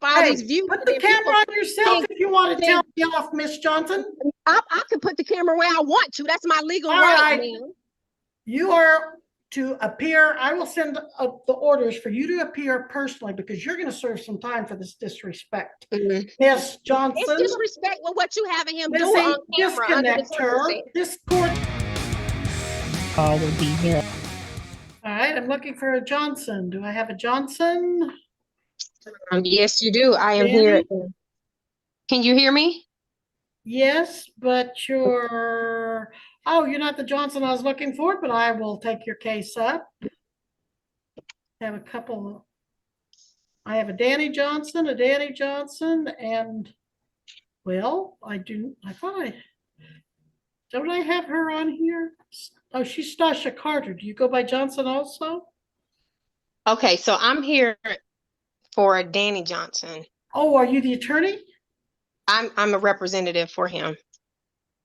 all Hey, this view. put the camera on yourself if you want to tell me off, Miss Johnson. I can put the camera where I want to. That's my legal All right, right. ma'am. You are to appear. I will send the orders for you to appear personally because you're going to serve some time for this disrespect. Miss Johnson. It's disrespect with what you having him do Missy, on camera under the disconnect her. circumstance. This court. Call will be here. All right, I'm looking for a Johnson. Do I have a Johnson? Yes, you do. I am Danny? here. Can you hear me? Yes, but you're not the Johnson I was looking for, but I will take your case up. I have a couple. I have a Danny Johnson, and well, don't I have her on here? Oh, she's Stasha Carter. Do you go by Johnson also? Okay, so I'm here for Danny Johnson. Oh, are you the attorney? I'm a representative for him.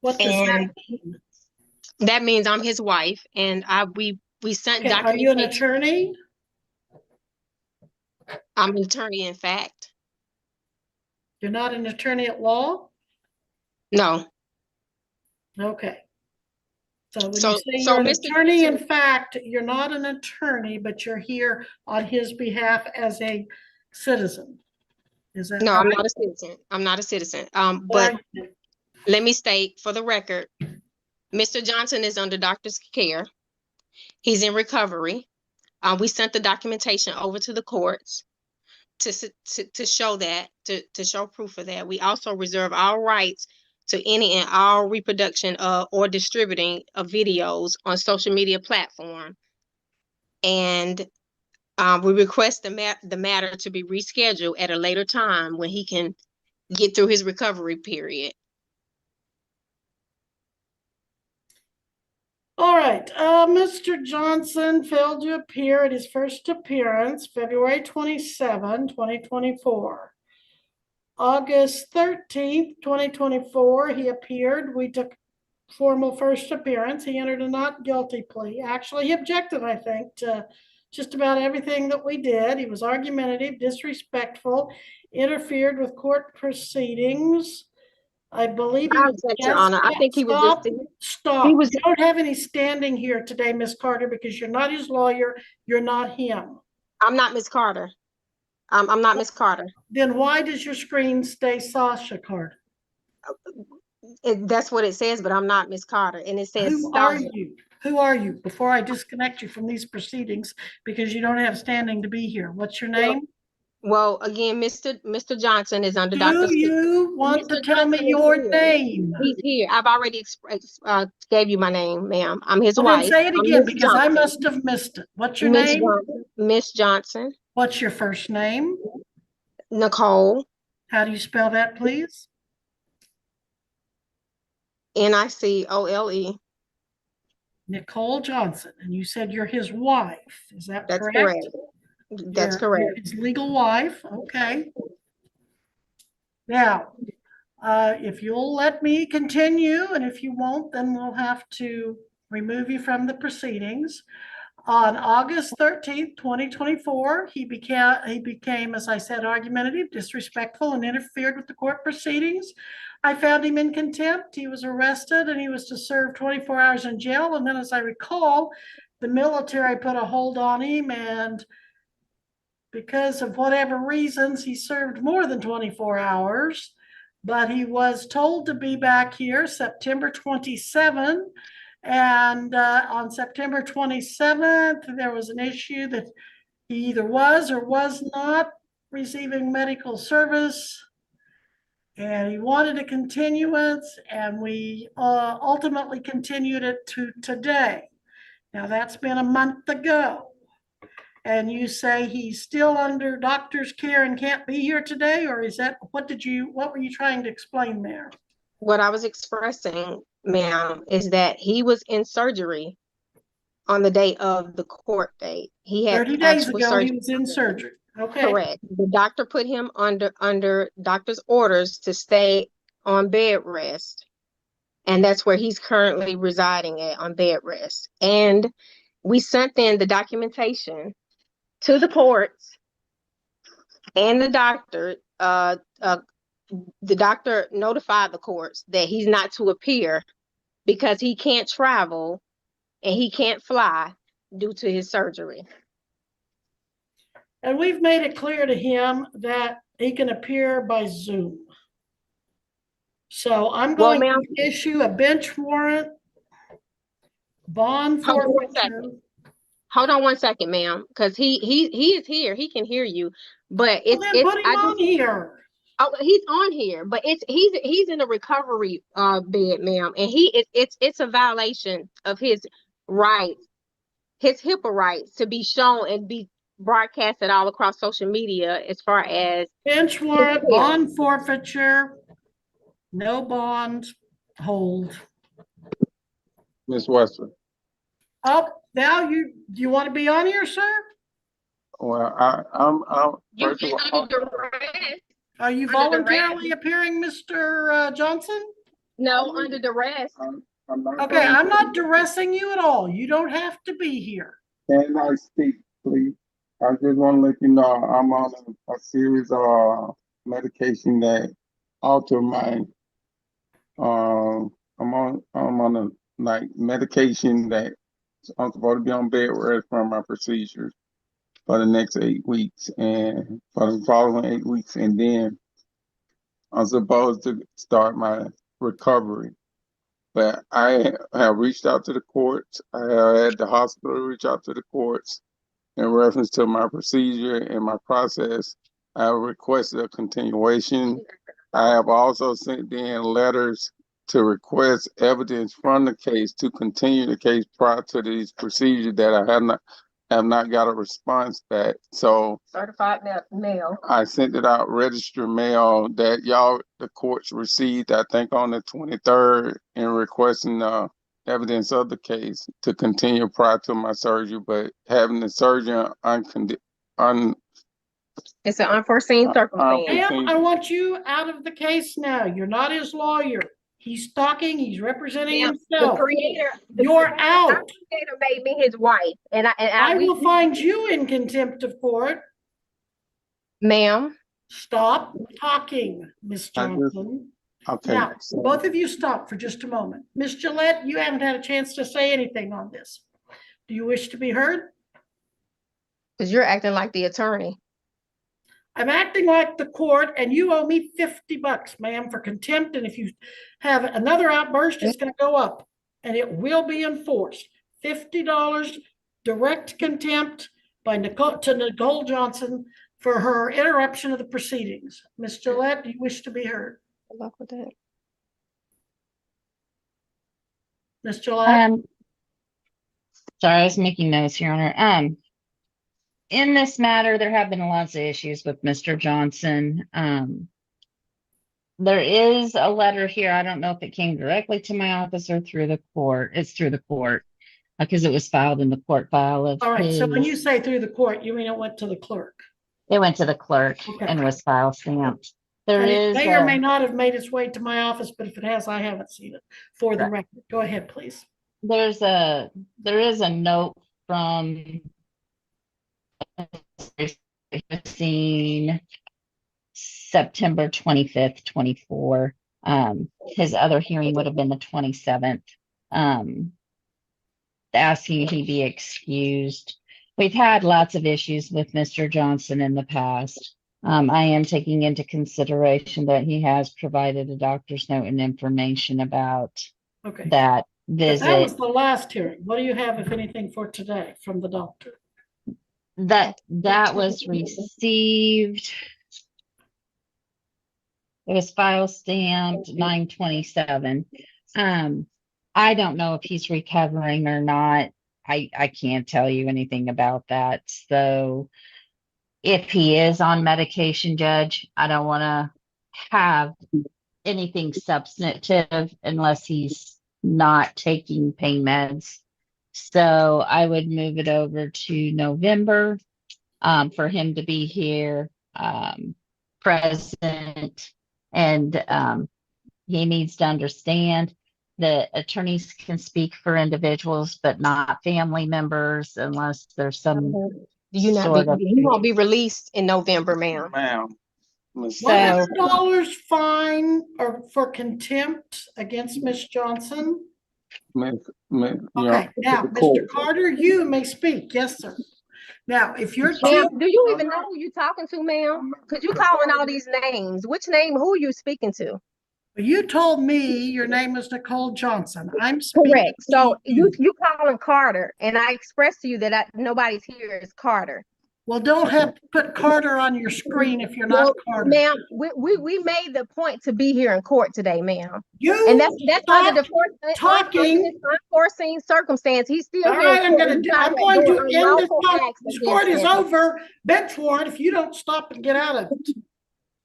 What does that mean? That means I'm his wife, and we sent documentation. Are you an attorney? I'm an attorney, in fact. You're not an attorney at law? No. Okay. So when you say you're an attorney, in fact, you're not an attorney, but you're here on his behalf as a citizen. Is that no, right? I'm not a citizen. I'm not a citizen. But let me state for the record, Mr. Johnson is under doctor's care. He's in recovery. We sent the documentation over to the courts to show that, to show proof of that. We also reserve our rights to any and all reproduction or distributing of videos on social media platform. And we request the matter to be rescheduled at a later time when he can get through his recovery period. All right. Mr. Johnson failed to appear at his first appearance, February 27, 2024. August 13th, 2024, he appeared. We took formal first appearance. He entered a not guilty plea. Actually, he objected, I think, to just about everything that we did. He was argumentative, disrespectful, interfered with court proceedings. I believe I object, Your Honor. I think he was stop. You don't have any standing here today, Miss Carter, because you're not his lawyer. You're not him. I'm not Miss Carter. I'm not Miss Carter. Then why does your screen say Sasha Carter? That's what it says, but I'm not Miss Carter. And it says, Who are you? Who are you? Before I disconnect you from these proceedings, because you don't have standing to be here. What's your name? Well, again, Mr. Johnson is under doctor's care. Do you want to tell me your name? He's here. I've already gave you my name, ma'am. I'm his wife. Then say it again, because I must have missed it. What's your name? Miss Johnson. What's your first name? Nicole. How do you spell that, please? Nicole. Nicole Johnson. And you said you're his wife. Is that correct? That's correct. That's correct. You're his legal wife. Okay. Now, if you'll let me continue, and if you won't, then we'll have to remove you from the proceedings. On August 13th, 2024, he became, as I said, argumentative, disrespectful, and interfered with the court proceedings. I found him in contempt. He was arrested, and he was to serve 24 hours in jail. And then, as I recall, the military put a hold on him, and because of whatever reasons, he served more than 24 hours. But he was told to be back here September 27th. And on September 27th, there was an issue that he either was or was not receiving medical service. And he wanted a continuance, and we ultimately continued it to today. Now, that's been a month ago. And you say he's still under doctor's care and can't be here today? Or is that, what were you trying to explain there? What I was expressing, ma'am, is that he was in surgery on the day of the court date. He had 30 days ago, he was in surgery. Okay. Correct. The doctor put him under doctor's orders to stay on bed rest. And that's where he's currently residing on bed rest. And we sent in the documentation to the courts and the doctor, the doctor notified the courts that he's not to appear because he can't travel and he can't fly due to his surgery. And we've made it clear to him that he can appear by Zoom. So I'm Well, going ma'am, to issue a bench warrant, bond hold on one forfeiture. second. Hold on one second, ma'am, because he is here. He can hear you, but Well, then put him on here. Oh, he's on here, but he's in a recovery bed, ma'am, and it's a violation of his rights, his HIPAA rights to be shown and be broadcasted all across social media as far as Bench warrant, bond forfeiture, no bond, hold. Ms. Webster. Oh, now do you want to be on here, sir? Well, I'm first of all, Are you voluntarily appearing, Mr. Johnson? No, under duress. I'm not. Okay, I'm not duressing you at all. You don't have to be here. Can I speak, please? I just want to let you know I'm on a series of medication that alter my. I'm on a like medication that I'm supposed to be on bed rest from my procedures for the next 8 weeks and for the following 8 weeks, and then I'm supposed to start my recovery. But I have reached out to the courts. I have had the hospital reach out to the courts in reference to my procedure and my process. I have requested a continuation. I have also sent in letters to request evidence from the case to continue the case prior to these procedures that I have not got a response back. So Certified mail. I sent it out registered mail that the courts received, I think on the 23rd, in requesting evidence of the case to continue prior to my surgery, but having the surgery It's an unforeseen circumstance. Ma'am, I want you out of the case now. You're not his lawyer. He's talking, he's representing himself. You're out. The creator made me his wife, and I will find you in contempt of court. Ma'am. Stop talking, Miss Johnson. Okay. Now, both of you stop for just a moment. Miss Gillette, you haven't had a chance to say anything on this. Do you wish to be heard? Because you're acting like the attorney. I'm acting like the court, and you owe me $50, ma'am, for contempt. And if you have another outburst, it's going to go up, and it will be enforced. $50 direct contempt by Nicole Johnson for her interruption of the proceedings. Ms. Gillette, do you wish to be heard? Good luck with that. Ms. Gillette? Sorry, I was making notes, Your Honor. In this matter, there have been lots of issues with Mr. Johnson. There is a letter here. I don't know if it came directly to my office or through the court. It's through the court because it was filed in the court file of All right, so when you say through the court, you mean it went to the clerk? It went to the clerk and was file stamped. It may or may not have made its way to my office, but if it has, I haven't seen it. For the record, go ahead, please. There is a note from September 25th, 24. His other hearing would have been the 27th. Asking he be excused. We've had lots of issues with Mr. Johnson in the past. I am taking into consideration that he has provided a doctor's note and information about that visit. That was the last hearing. What do you have, if anything, for today from the doctor? That was received. It was file stamped 9/27. I don't know if he's recovering or not. I can't tell you anything about that. So if he is on medication, Judge, I don't want to have anything substantive unless he's not taking pain meds. So I would move it over to November for him to be here, present, and he needs to understand that attorneys can speak for individuals, but not family members unless there's some You not be, Sort of. you won't be released in November, ma'am. Ma'am. Miss- So- $100 fine or for contempt against Miss Johnson. Miss, you Okay, know, now, the Mr. court. Carter, you may speak. Yes, sir. Now, if you're Ma'am, too, do you even know who you're talking to, ma'am? Cause you calling all these names. Which name, who are you speaking to? you told me your name is Nicole Johnson. I'm speaking Correct. So to you. you calling Carter, and I expressed to you that nobody's here is Carter. Well, don't have to put Carter on your screen if you're not Well, Carter. ma'am, we made the point to be here in court today, ma'am. You And that's under the talking. unforeseen circumstance. He's still All here. right, in court. He's not I'm going to doing end this unlawful talk. acts This against court is him. over. Bench warrant if you don't stop and get out of it.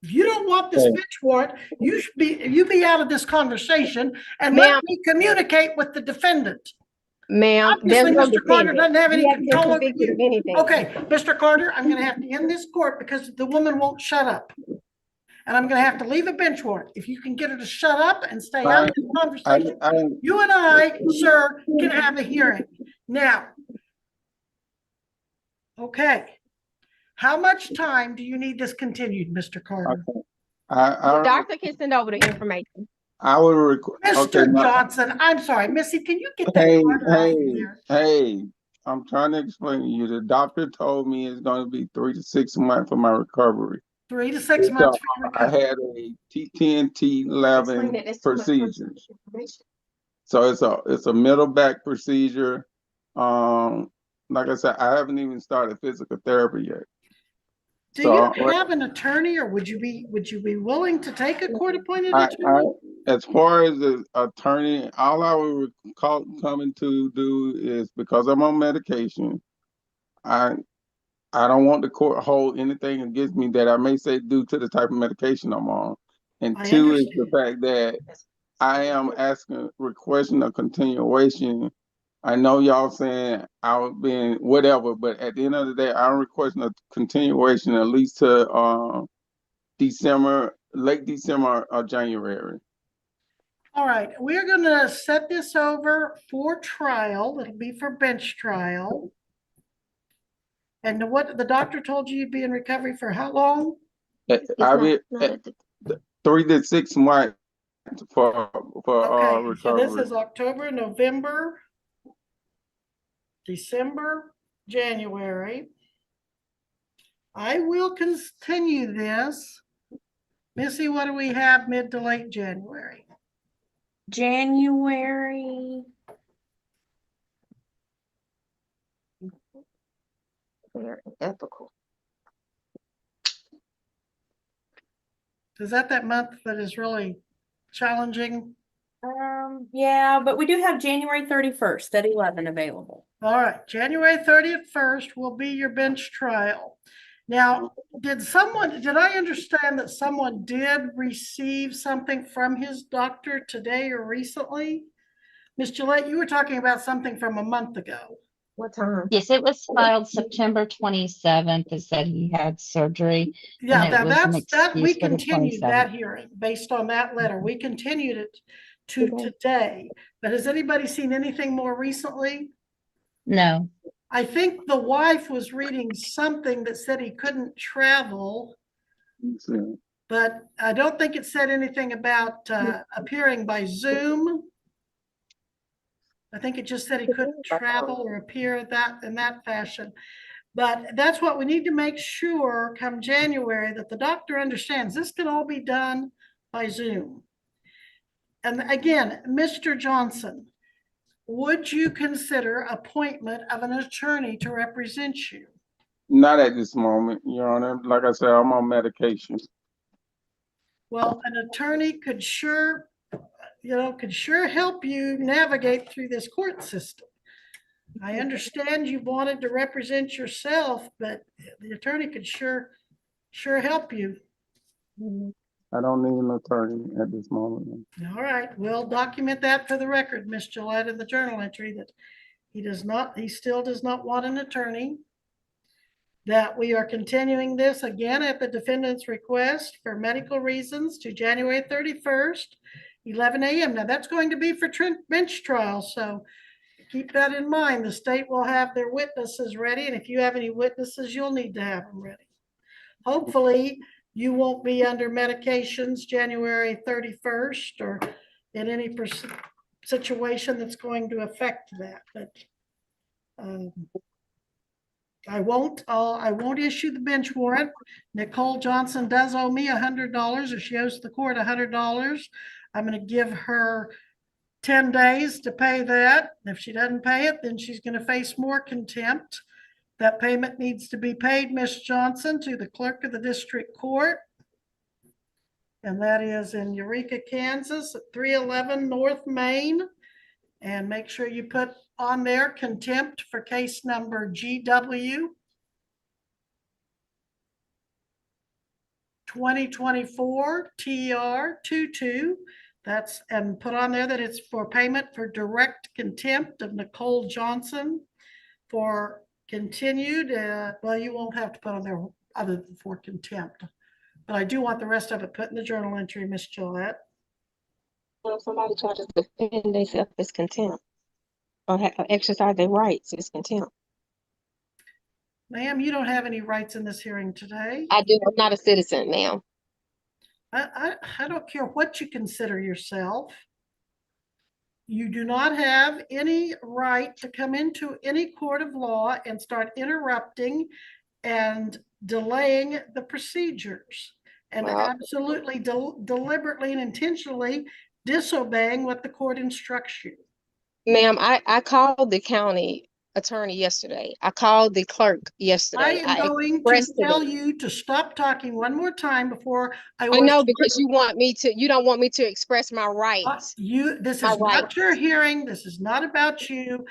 If you don't want this Okay. bench warrant, you be out of this conversation and Ma'am. let me communicate with the defendant. Ma'am, there's Obviously, no Mr. Carter defendant. doesn't have any He hasn't been control over convicted you. of anything. Okay, Mr. Carter, I'm gonna have to end this court because the woman won't shut up. And I'm gonna have to leave a bench warrant. If you can get her to shut up and stay out of the conversation, you and I, sir, can have a hearing. Now, okay. How much time do you need this continued, Mr. Carter? The doctor can send over the information. I would request. Mr. Johnson, I'm sorry, Missy, can you get that Carter off of there? Hey, I'm trying to explain to you. The doctor told me it's going to be 3 to 6 months for my recovery. 3 to 6 months for your I recovery. had a T10, T11 procedures. So it's a middle back procedure. Like I said, I haven't even started physical therapy yet. Do you have an attorney, or would you be willing to take a court-appointed attorney? As far as the attorney, all I would coming to do is, because I'm on medication, I don't want the court to hold anything against me that I may say due to the type of medication I'm on. And I two is the understand. fact that I am requesting a continuation. I know y'all saying I've been whatever, but at the end of the day, I'm requesting a continuation at least to December, late December or January. All right, we're gonna set this over for trial. It'll be for bench trial. And what the doctor told you you'd be in recovery for how long? I be 3 to 6 months for Okay, so this recovery. is October, November, December, January. I will continue this. Missy, what do we have mid to late January? January. Very ethical. Is that month that is really challenging? Yeah, but we do have January 31st at 11 available. All right, January 31st will be your bench trial. Now, did I understand that someone did receive something from his doctor today or recently? Ms. Gillette, you were talking about something from a month ago. What time? Yes, it was filed September 27th. It said he had surgery. Yeah, And it was an we excuse for the continued 27th. that hearing based on that letter. We continued it to today. But has anybody seen anything more recently? No, I think the wife was reading something that said he couldn't travel, but I don't think it said anything about appearing by Zoom. I think it just said he couldn't travel or appear in that fashion. But that's what we need to make sure come January, that the doctor understands this can all be done by Zoom. And again, Mr. Johnson, would you consider appointment of an attorney to represent you? Not at this moment, Your Honor. Like I said, I'm on medication. Well, an attorney could sure help you navigate through this court system. I understand you wanted to represent yourself, but the attorney could sure help you. I don't need an attorney at this moment. All right, we'll document that for the record, Ms. Gillette, in the journal entry, that he still does not want an attorney. That we are continuing this again at the defendant's request for medical reasons to January 31st, 11 a.m. Now that's going to be for bench trial, so keep that in mind. The state will have their witnesses ready, and if you have any witnesses, you'll need to have them ready. Hopefully, you won't be under medications January 31st or in any situation that's going to affect that, but I won't issue the bench warrant. Nicole Johnson does owe me $100, or she owes the court $100. I'm going to give her 10 days to pay that. If she doesn't pay it, then she's going to face more contempt. That payment needs to be paid, Ms. Johnson, to the clerk of the district court. And that is in Eureka, Kansas at 311 North Main. And make sure you put on there contempt for case number GW 2024 TR22. That's, and put on there that it's for payment for direct contempt of Nicole Johnson for continued, well, you won't have to put on there other than for contempt, but I do want the rest of it put in the journal entry, Miss Gillette. Well, if somebody tries to defend themselves, it's contempt. Or exercise their rights, it's contempt. Ma'am, you don't have any rights in this hearing today. I do. I'm not a citizen, ma'am. I don't care what you consider yourself. You do not have any right to come into any court of law and start interrupting and delaying the procedures and absolutely deliberately and intentionally disobeying what the court instructs you. Ma'am, I called the county attorney yesterday. I called the clerk yesterday. I am going to tell you to stop talking one more time before I know, because you don't want me to express my rights. This is not your hearing. This is not about you.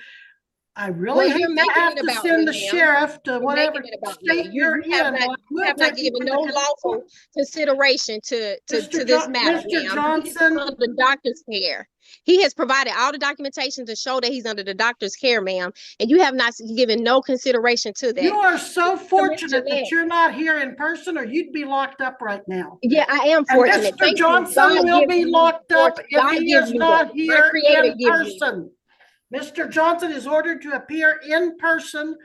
I really Well, hate to have to send the sheriff to whatever state you're in. You have not given no lawful consideration to this matter, Mr. Johnson. Under the doctor's care. He has provided all the documentation to show that he's under the doctor's care, ma'am, and you have not given no consideration to that. You are so fortunate that you're not here in person, or you'd be locked up right now. Yeah, I am fortunate. And Mr. Johnson will be locked up if he is not here in person. Mr. Johnson is ordered to appear in person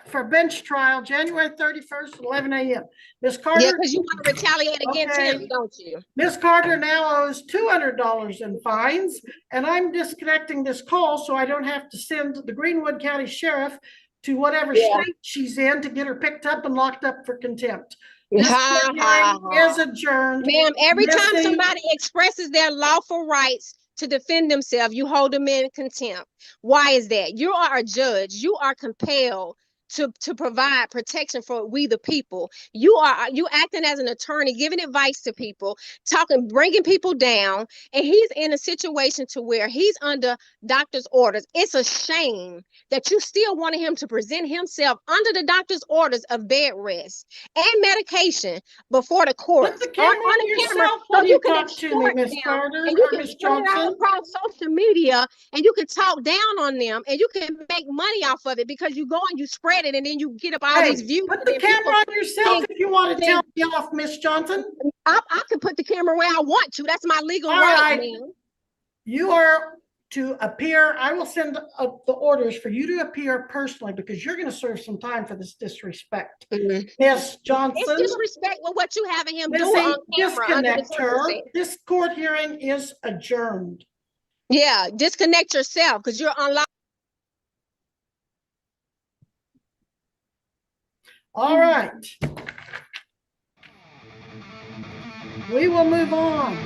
for bench trial January 31st, 11 a.m. Ms. Carter. Yeah, because you want to retaliate against him, don't you? Ms. Carter now owes $200 in fines, and I'm disconnecting this call so I don't have to send the Greenwood County Sheriff to whatever state she's in to get her picked up and locked up for contempt. This hearing is adjourned. Ma'am, every time somebody expresses their lawful rights to defend themselves, you hold them in contempt. Why is that? You are a judge. You are compelled to provide protection for we the people. You acting as an attorney, giving advice to people, bringing people down, and he's in a situation to where he's under doctor's orders. It's a shame that you still wanted him to present himself under the doctor's orders of bed rest and medication before the court. Put the camera on yourself when you talk to me, Ms. Carter, and you can Ms. put it out across social media, and you can talk down on them, and you can make money off of it because you go and you spread it, and then you get up all these views. Put the camera on yourself if you want to tell me off, Miss Johnson. I can put the camera where I want to. That's my legal right, ma'am. You are to appear. I will send the orders for you to appear personally because you're going to serve some time for this disrespect. Miss Johnson. It's disrespect with what you having him do on camera. Disconnect her. This court hearing is adjourned. Yeah, disconnect yourself because you're unlawful. All right. We will move on.